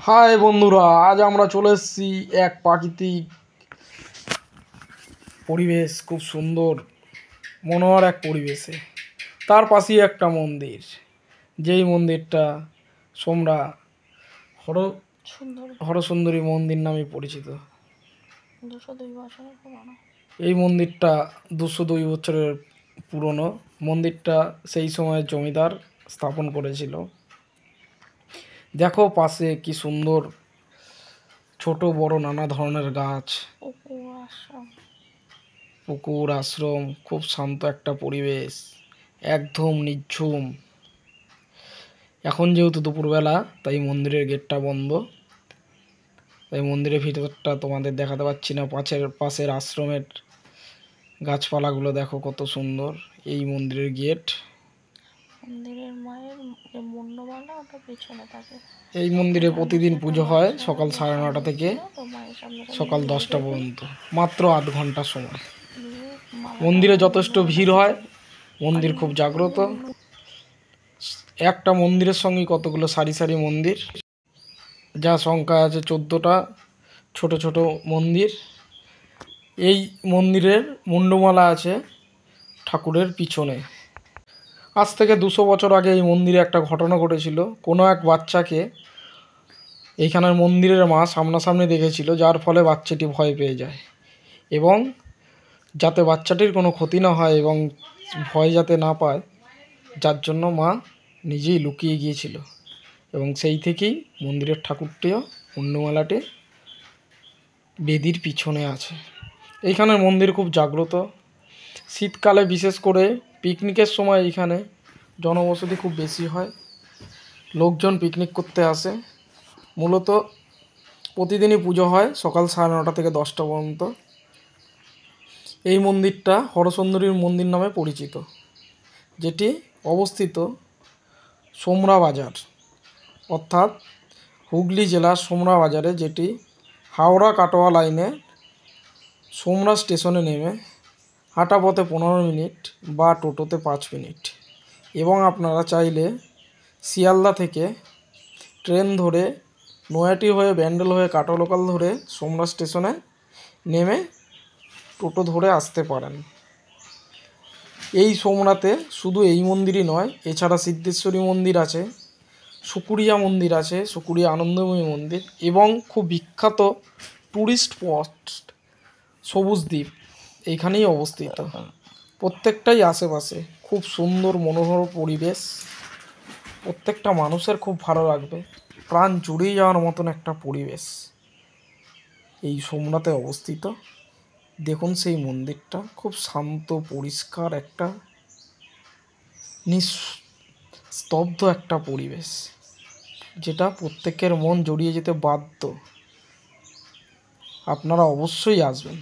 High বন্ধুরা, আজ আমরা চলে এসেছি এক প্রাকৃতিক পরিবেশ, খুব সুন্দর মনোহর এক পরিবেশে। তার পাশেই একটা মন্দির, যেই মন্দিরটা সোমরা হরসুন্দরী মন্দির নামে পরিচিত। এই মন্দিরটা 202 বছরের পুরনো। মন্দিরটা সেই সময় জমিদার স্থাপন করেছিল। দেখো পাশে কি সুন্দর ছোট বড় নানা ধরনের গাছ, পুকুর, আশ্রম, খুব শান্ত একটা পরিবেশ, একদম নিঝুম। এখন যেহেতু দুপুরবেলা, তাই মন্দিরের গেটটা বন্ধ, তাই মন্দিরের ভিতরটা তোমাদের দেখাতে পারছি না। পাশের আশ্রমের গাছপালাগুলো দেখো কত সুন্দর। এই মন্দিরের গেট। মন্দিরের মায়ের যে মুন্ডমালা ওটা পেছনে থাকে। এই মন্দিরে প্রতিদিন পুজো হয় সকাল 9:30 থেকে সকাল 10টা পর্যন্ত, মাত্র 8 ঘন্টা সময়। মন্দিরে যথেষ্ট ভিড় হয়, মন্দির খুব জাগ্রত। একটা মন্দিরের সঙ্গে কতগুলো সারি সারি মন্দির, যা সংখ্যা আছে 14টা ছোট ছোট মন্দির। এই মন্দিরের মুন্ডমালা আছে ঠাকুরের পিছনে। আজ থেকে 200 বছর আগে এই মন্দিরে একটা ঘটনা ঘটেছিল। কোনো এক বাচ্চাকে এইখানের মন্দিরের মা সামনাসামনি দেখেছিল, যার ফলে বাচ্চাটি ভয় পেয়ে যায়, এবং যাতে বাচ্চাটির কোনো ক্ষতি না হয় এবং ভয় যাতে না পায়, যার জন্য মা নিজেই লুকিয়ে গিয়েছিল। এবং সেই থেকেই মন্দিরের ঠাকুরটিও মুন্ডমালাটি বেদির পিছনে আছে। এইখানের মন্দির খুব জাগ্রত। শীতকালে বিশেষ করে পিকনিকের সময় এইখানে জনবসতি খুব বেশি হয়, লোকজন পিকনিক করতে আসে। মূলত প্রতিদিনই পুজো হয় সকাল 9:30 থেকে 10টা পর্যন্ত। এই মন্দিরটা হরসুন্দরীর মন্দির নামে পরিচিত, যেটি অবস্থিত সোমরা বাজার, অর্থাৎ হুগলি জেলার সোমরা বাজারে, যেটি হাওড়া কাটোয়া লাইনে সোমরা স্টেশনে নেমে হাঁটা পথে 15 মিনিট বা টোটোতে 5 মিনিট, এবং আপনারা চাইলে শিয়ালদা থেকে ট্রেন ধরে নয়াটি হয়ে ব্যান্ডেল হয়ে কাটো লোকাল ধরে সোমরা স্টেশনে নেমে টোটো ধরে আসতে পারেন। এই সোমরাতে শুধু এই মন্দিরই নয়, এছাড়া সিদ্ধেশ্বরী মন্দির আছে, সুকুরিয়া মন্দির আছে, সুকুরিয়া আনন্দময়ী মন্দির, এবং খুব বিখ্যাত ট্যুরিস্ট স্পট সবুজ দ্বীপ এইখানেই অবস্থিত। প্রত্যেকটাই আশেপাশে খুব সুন্দর মনোহর পরিবেশ, প্রত্যেকটা মানুষের খুব ভালো লাগবে, প্রাণ জুড়িয়ে যাওয়ার মতন একটা পরিবেশ এই সোমরাতে অবস্থিত। দেখুন সেই মন্দিরটা খুব শান্ত পরিষ্কার, একটা নিস্তব্ধ একটা পরিবেশ, যেটা প্রত্যেকের মন জড়িয়ে যেতে বাধ্য। আপনারা অবশ্যই আসবেন।